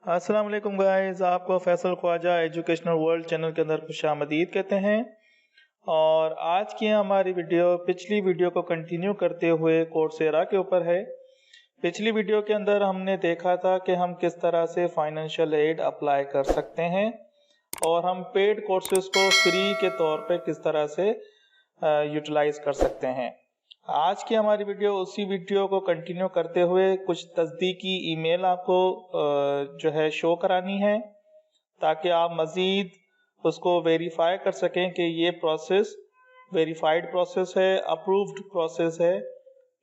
अस्सलाम वालेकुम गाइस, आपको Faisal Khwaja educational world channel के अंदर खुशामदीद कहते हैं। और आज की हमारी वीडियो पिछली वीडियो को कंटिन्यू करते हुए कोर्सेरा के ऊपर है। पिछली वीडियो के अंदर हमने देखा था कि हम किस तरह से फाइनेंशियल एड अप्लाई कर सकते हैं और हम पेड कोर्सेज को फ्री के तौर पे किस तरह से यूटिलाइज कर सकते हैं। आज की हमारी वीडियो उसी वीडियो को कंटिन्यू करते हुए कुछ तस्दीकी ईमेल आपको जो है शो करानी है, ताकि आप मज़ीद उसको वेरीफाई कर सकें कि ये प्रोसेस वेरीफाइड प्रोसेस है, अप्रूव्ड प्रोसेस है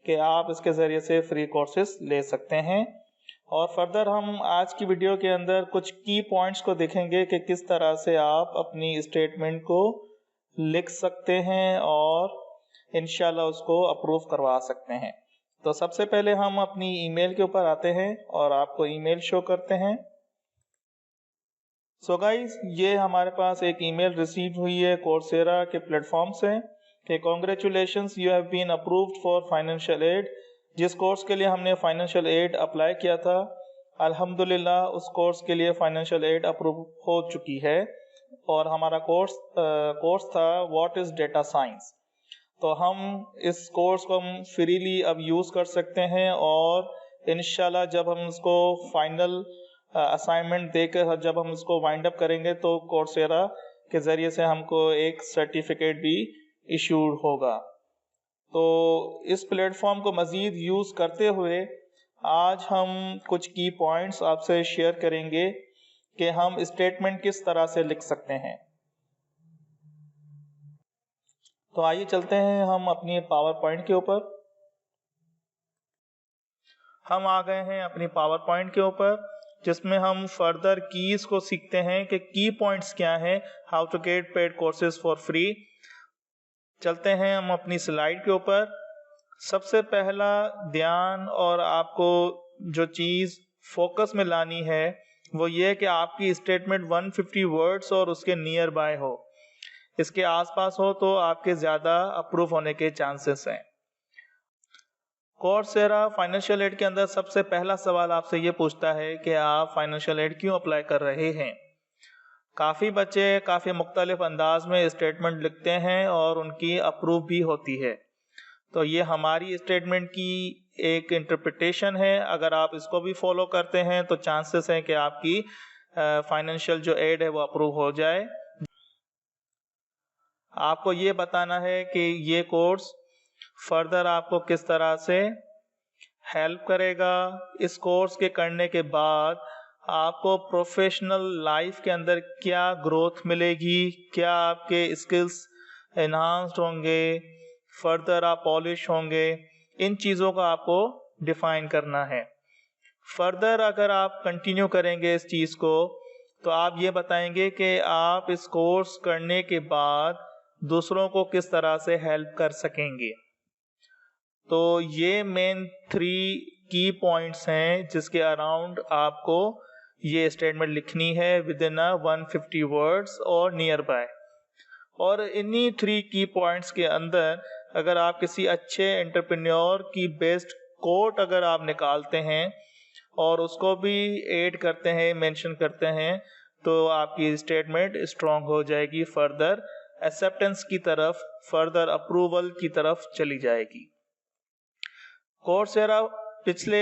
कि आप इसके ज़रिए से फ्री कोर्सेज ले सकते हैं। और फर्दर हम आज की वीडियो के अंदर कुछ की पॉइंट्स को देखेंगे कि किस तरह से आप अपनी स्टेटमेंट को लिख सकते हैं और इंशाल्लाह उसको अप्रूव करवा सकते हैं। तो सबसे पहले हम अपनी ईमेल के ऊपर आते हैं और आपको ईमेल शो करते हैं। सो गाइस, ये हमारे पास एक ईमेल रिसीव हुई है कोर्सेरा के प्लेटफॉर्म से कि congratulations, you have been approved for financial aid. जिस कोर्स के लिए हमने फाइनेंशियल एड अप्लाई किया था, अल्हम्दुलिल्लाह उस कोर्स के लिए फाइनेंशियल एड अप्रूव हो चुकी है। और हमारा कोर्स था व्हाट इज़ डेटा साइंस। तो हम इस कोर्स को हम फ्रीली अब यूज़ कर सकते हैं और इंशाल्लाह जब हम इसको फाइनल असाइनमेंट देकर जब हम इसको वाइंड अप करेंगे तो कोर्सेरा के ज़रिए से हमको एक सर्टिफिकेट भी इशूड होगा। तो इस प्लेटफॉर्म को मज़ीद यूज़ करते हुए आज हम कुछ की पॉइंट्स आपसे शेयर करेंगे कि हम स्टेटमेंट किस तरह से लिख सकते हैं। तो आइए चलते हैं हम अपनी पावर पॉइंट के ऊपर। हम आ गए हैं अपनी पावर पॉइंट के ऊपर, जिसमें हम फर्दर कीज को सीखते हैं कि की पॉइंट्स क्या हैं, how to get paid courses for free. चलते हैं हम अपनी स्लाइड के ऊपर। सबसे पहला ध्यान और आपको जो चीज़ फोकस में लानी है वो ये कि आपकी स्टेटमेंट 150 वर्ड्स और उसके नियर बाय हो, इसके आसपास हो तो आपके ज़्यादा अप्रूव होने के चांसेस हैं। कोर्सेरा फाइनेंशियल एड के अंदर सबसे पहला सवाल आपसे ये पूछता है कि आप फाइनेंशियल एड क्यों अप्लाई कर रहे हैं। काफ़ी बच्चे काफ़ी मुख्तलिफ अंदाज में स्टेटमेंट लिखते हैं और उनकी अप्रूव भी होती है। तो ये हमारी स्टेटमेंट की एक इंटरप्रिटेशन है। अगर आप इसको भी फॉलो करते हैं तो चांसेस हैं कि आपकी फाइनेंशियल जो एड है वो अप्रूव हो जाए। आपको ये बताना है कि ये कोर्स फर्दर आपको किस तरह से हेल्प करेगा। इस कोर्स के करने के बाद आपको प्रोफेशनल लाइफ के अंदर क्या ग्रोथ मिलेगी, क्या आपके स्किल्स एनहांस्ड होंगे, फर्दर आप पॉलिश होंगे, इन चीज़ों का आपको डिफाइन करना है। फर्दर अगर आप कंटिन्यू करेंगे इस चीज़ को तो आप ये बताएंगे कि आप इस कोर्स करने के बाद दूसरों को किस तरह से हेल्प कर सकेंगे। तो ये मेन 3 की पॉइंट्स हैं जिसके अराउंड आपको ये स्टेटमेंट लिखनी है विद इन 150 वर्ड्स और नियर बाय। और इन्हीं 3 की पॉइंट्स के अंदर अगर आप किसी अच्छे एंटरप्रेन्योर की बेस्ट कोट अगर आप निकालते हैं और उसको भी ऐड करते हैं, मेंशन करते हैं, तो आपकी स्टेटमेंट स्ट्रांग हो जाएगी, फर्दर एक्सेप्टेंस की तरफ, फर्दर अप्रूवल की तरफ चली जाएगी। कोर्सेरा पिछले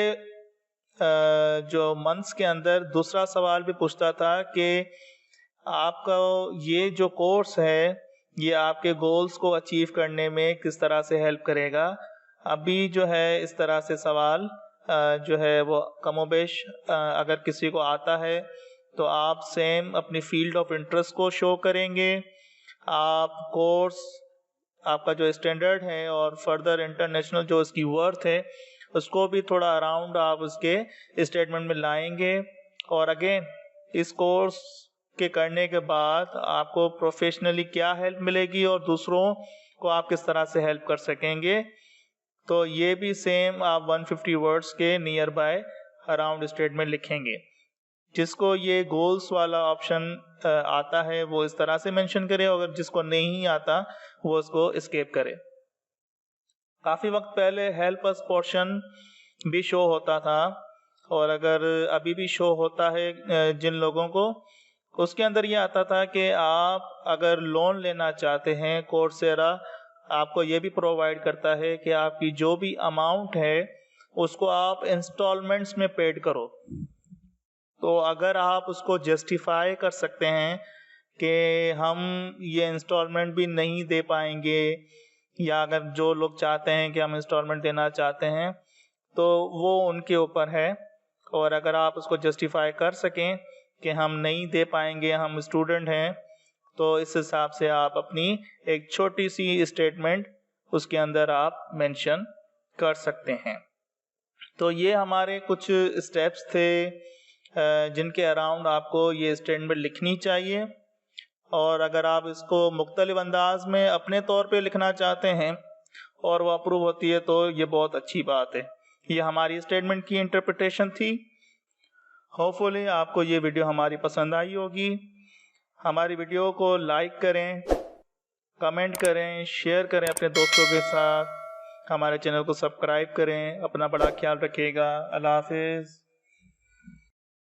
जो मंथ्स के अंदर दूसरा सवाल भी पूछता था कि आपका ये जो कोर्स है ये आपके गोल्स को अचीव करने में किस तरह से हेल्प करेगा। अभी जो है इस तरह से सवाल जो है वो कमोबेश अगर किसी को आता है तो आप सेम अपनी फील्ड ऑफ इंटरेस्ट को शो करेंगे। आप कोर्स आपका जो स्टैंडर्ड है और फर्दर इंटरनेशनल जो इसकी वर्थ है उसको भी थोड़ा अराउंड आप उसके स्टेटमेंट में लाएंगे। और अगेन इस कोर्स के करने के बाद आपको प्रोफेशनली क्या हेल्प मिलेगी और दूसरों को आप किस तरह से हेल्प कर सकेंगे, तो ये भी सेम आप 150 वर्ड्स के नियर बाय अराउंड स्टेटमेंट लिखेंगे। जिसको ये गोल्स वाला ऑप्शन आता है वो इस तरह से मेंशन करे, अगर जिसको नहीं आता वो उसको स्किप करे। काफ़ी वक्त पहले हेल्प अस पोर्शन भी शो होता था और अगर अभी भी शो होता है जिन लोगों को, उसके अंदर ये आता था कि आप अगर लोन लेना चाहते हैं, कोर्सेरा आपको ये भी प्रोवाइड करता है कि आपकी जो भी अमाउंट है उसको आप इंस्टॉलमेंट्स में पेड करो। तो अगर आप उसको जस्टिफाई कर सकते हैं कि हम ये इंस्टॉलमेंट भी नहीं दे पाएंगे, या अगर जो लोग चाहते हैं कि हम इंस्टॉलमेंट देना चाहते हैं, तो वो उनके ऊपर है। और अगर आप उसको जस्टिफाई कर सकें कि हम नहीं दे पाएंगे, हम स्टूडेंट हैं, तो इस हिसाब से आप अपनी एक छोटी सी स्टेटमेंट उसके अंदर आप मेंशन कर सकते हैं। तो ये हमारे कुछ स्टेप्स थे जिनके अराउंड आपको ये स्टेटमेंट लिखनी चाहिए। और अगर आप इसको मुख्तलिफ अंदाज में अपने तौर पे लिखना चाहते हैं और वो अप्रूव होती है, तो ये बहुत अच्छी बात है। ये हमारी स्टेटमेंट की इंटरप्रिटेशन थी। होपफुली आपको ये वीडियो हमारी पसंद आई होगी। हमारी वीडियो को लाइक करें, कमेंट करें, शेयर करें अपने दोस्तों के साथ। हमारे चैनल को सब्सक्राइब करें। अपना बड़ा ख्याल रखिएगा। अल्लाह हाफिज़।